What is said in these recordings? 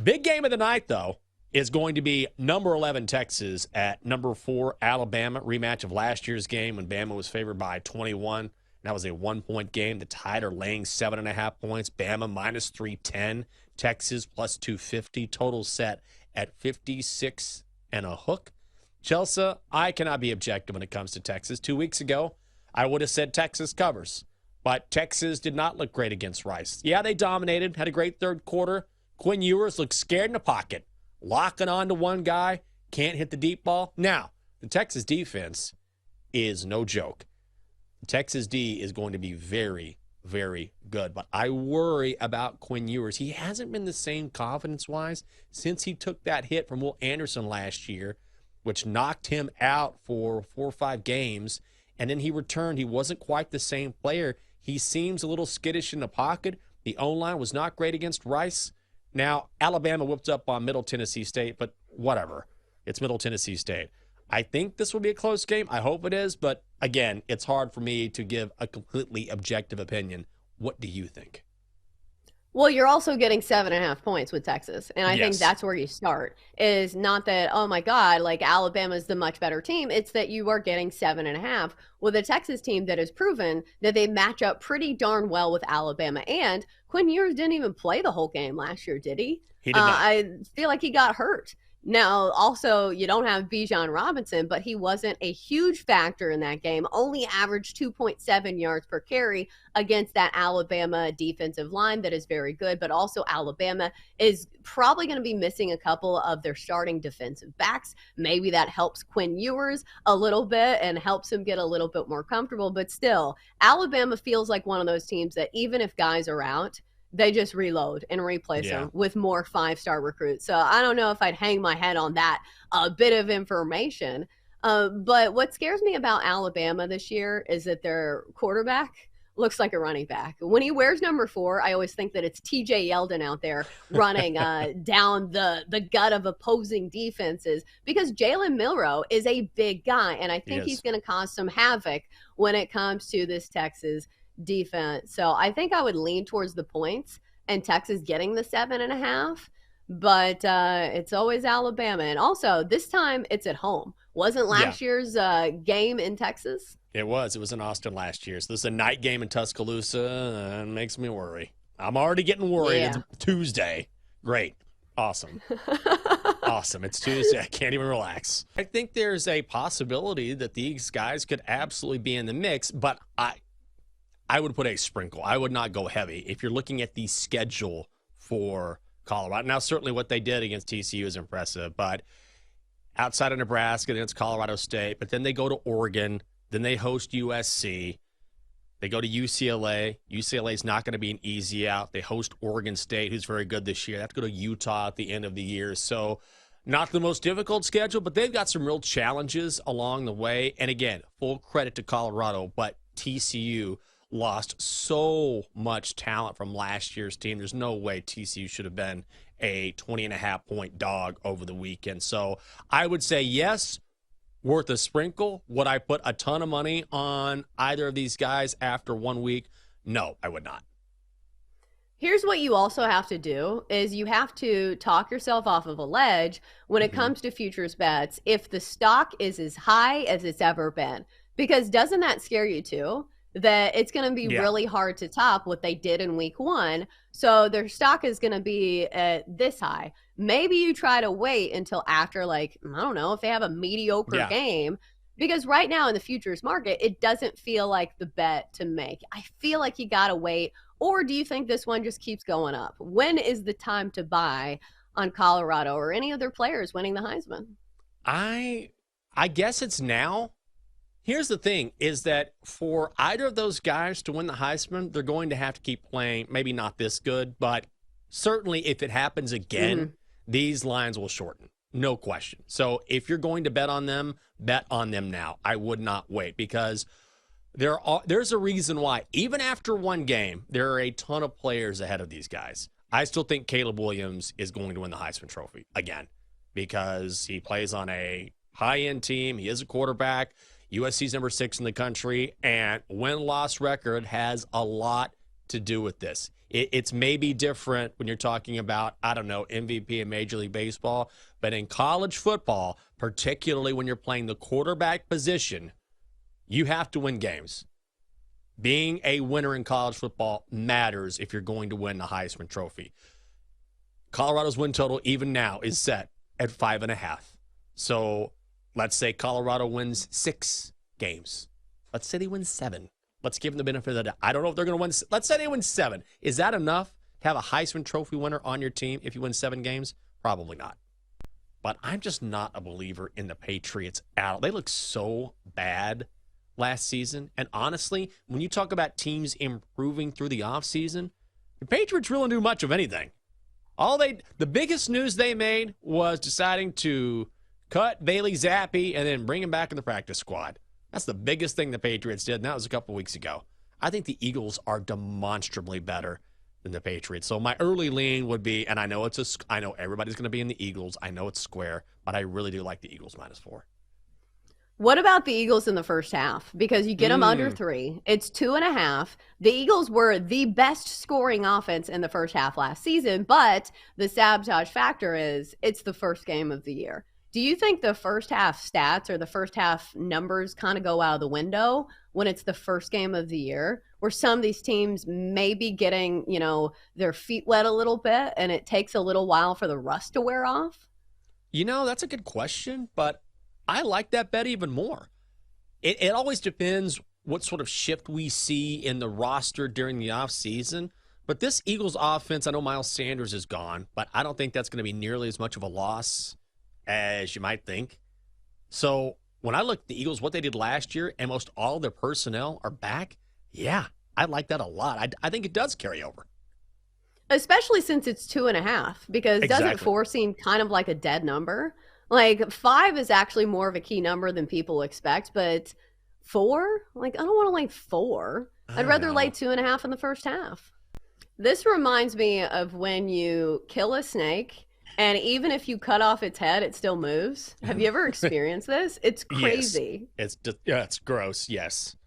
Big game of the night, though, is going to be number 11 Texas at number 4 Alabama. Rematch of last year's game when Bama was favored by 21. That was a 1-point game. The Tide are laying 7.5 points. Bama minus 310. Texas plus 250. Total set at 56 and a hook. Chelsa, I cannot be objective when it comes to Texas. 2 weeks ago, I would have said Texas covers. But Texas did not look great against Rice. Yeah, they dominated, had a great third quarter. Quinn Ewers looked scared in the pocket, locking on to one guy, can't hit the deep ball. Now, the Texas defense is no joke. The Texas D is going to be very, very good. But I worry about Quinn Ewers. He hasn't been the same confidence-wise since he took that hit from Will Anderson last year, which knocked him out for 4 or 5 games. And then he returned. He wasn't quite the same player. He seems a little skittish in the pocket. The O-line was not great against Rice. Now, Alabama whipped up on Middle Tennessee State, but whatever. It's Middle Tennessee State. I think this will be a close game. I hope it is. But, again, it's hard for me to give a completely objective opinion. What do you think? Well, you're also getting 7.5 points with Texas. And I think Yes. that's where you start. Is not that, oh my God, like Alabama's the much better team. It's that you are getting 7.5 with a Texas team that has proven that they match up pretty darn well with Alabama. And Quinn Ewers didn't even play the whole game last year, did he? He did not. I feel like he got hurt. Now, also, you don't have Bijan Robinson, but he wasn't a huge factor in that game. Only averaged 2.7 yards per carry against that Alabama defensive line that is very good. But also Alabama is probably going to be missing a couple of their starting defensive backs. Maybe that helps Quinn Ewers a little bit and helps him get a little bit more comfortable. But still, Alabama feels like one of those teams that even if guys are out, they just reload and replace them with more 5-star recruits. So I don't know if I'd hang my head on that bit of information. But what scares me about Alabama this year is that their quarterback looks like a running back. When he wears number 4, I always think that it's TJ Yeldon out there running down the gut of opposing defenses because Jalen Milroe is a big guy, and I think he's going to cause some havoc when it comes to this Texas defense. So I think I would lean towards the points and Texas getting the 7.5, but it's always Alabama. And also this time it's at home. Wasn't last year's game in Texas? It was in Austin last year. So this is a night game in Tuscaloosa and makes me worry. I'm already getting worried. It's Tuesday. Great. Awesome. Awesome. It's Tuesday. I can't even relax. I think there's a possibility that these guys could absolutely be in the mix, but I would put a sprinkle. I would not go heavy. If you're looking at the schedule for Colorado, now certainly what they did against TCU is impressive, but outside of Nebraska, then it's Colorado State, but then they go to Oregon, then they host USC, they go to UCLA. UCLA is not going to be an easy out. They host Oregon State, who's very good this year. They have to go to Utah at the end of the year. So not the most difficult schedule, but they've got some real challenges along the way. And again, full credit to Colorado, but TCU lost so much talent from last year's team. There's no way TCU should have been a 20.5-point dog over the weekend. So I would say yes, worth a sprinkle. Would I put a ton of money on either of these guys after 1 week? No, I would not. Here's what you also have to do is you have to talk yourself off of a ledge when it comes to futures bets if the stock is as high as it's ever been. Because doesn't that scare you too? That it's going to be really hard to top what they did in week 1. So their stock is going to be at this high. Maybe you try to wait until after, like, I don't know, if they have a mediocre game. Because right now in the futures market, it doesn't feel like the bet to make. I feel like you got to wait. Or do you think this one just keeps going up? When is the time to buy on Colorado or any other players winning the Heisman? I guess it's now. Here's the thing, is that for either of those guys to win the Heisman, they're going to have to keep playing, maybe not this good, but certainly if it happens again, these lines will shorten, no question. So if you're going to bet on them now. I would not wait because there's a reason why, even after one game, there are a ton of players ahead of these guys. I still think Caleb Williams is going to win the Heisman Trophy again because he plays on a high-end team. He is a quarterback. USC's number 6 in the country, and win-loss record has a lot to do with this. It's maybe different when you're talking about, I don't know, MVP in Major League Baseball, but in college football, particularly when you're playing the quarterback position, you have to win games. Being a winner in college football matters if you're going to win the Heisman Trophy. Colorado's win total, even now, is set at 5.5. So let's say Colorado wins 6 games. Let's say they win 7. Let's give them the benefit of the doubt. I don't know if they're going to win. Let's say they win 7. Is that enough to have a Heisman Trophy winner on your team if you win 7 games? Probably not. But I'm just not a believer in the Patriots at all. They look so bad last season. And honestly, when you talk about teams improving through the offseason, the Patriots really didn't do much of anything. The biggest news they made was deciding to cut Bailey Zappi and then bring him back in the practice squad. That's the biggest thing the Patriots did, and that was a couple weeks ago. I think the Eagles are demonstrably better than the Patriots. So my early lean would be, and I know everybody's going to be in the Eagles. I know it's square, but I really do like the Eagles -4. What about the Eagles in the first half? Because you get them under 3. It's 2.5. The Eagles were the best scoring offense in the first half last season, but the sabotage factor is it's the first game of the year. Do you think the first half stats or the first half numbers kind of go out of the window when it's the first game of the year, where some of these teams may be getting, their feet wet a little bit and it takes a little while for the rust to wear off? That's a good question, but I like that bet even more. It always depends what sort of shift we see in the roster during the offseason. But this Eagles offense, I know Miles Sanders is gone, but I don't think that's going to be nearly as much of a loss as you might think. So when I look at the Eagles, what they did last year, and most all their personnel are back, yeah, I like that a lot. I think it does carry over. Especially since it's 2.5, because doesn't 4 seem kind of like a dead number? Like 5 is actually more of a key number than people expect, but 4? Like, I don't want to lay 4. I'd rather lay 2.5 in the first half. This reminds me of when you kill a snake, and even if you cut off its head, it still moves. Have you ever experienced this? It's crazy. Yes. It's gross, yes.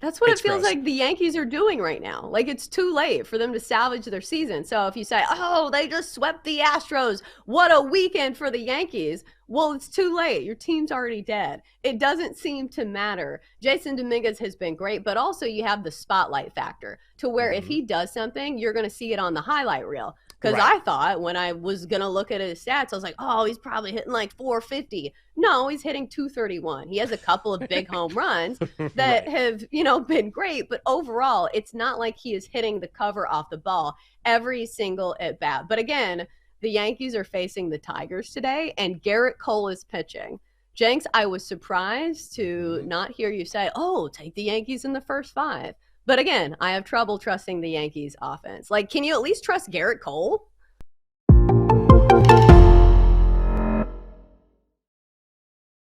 That's what it feels like the Yankees are doing right now. Like, it's too late for them to salvage their season. So if you say, oh, they just swept the Astros, what a weekend for the Yankees. Well, it's too late. Your team's already dead. It doesn't seem to matter. Jasson Dominguez has been great, but also you have the spotlight factor to where if he does something, you're going to see it on the highlight reel. Because I thought when I was going to look at his stats, I was like, oh, he's probably hitting like 450. No, he's hitting 231. He has a couple of big home runs that have, been great. But overall, it's not like he is hitting the cover off the ball every single at bat. But again, the Yankees are facing the Tigers today, and Garrett Cole is pitching. Jenks, I was surprised to not hear you say, oh, take the Yankees in the first 5. But again, I have trouble trusting the Yankees offense. Like, can you at least trust Garrett Cole?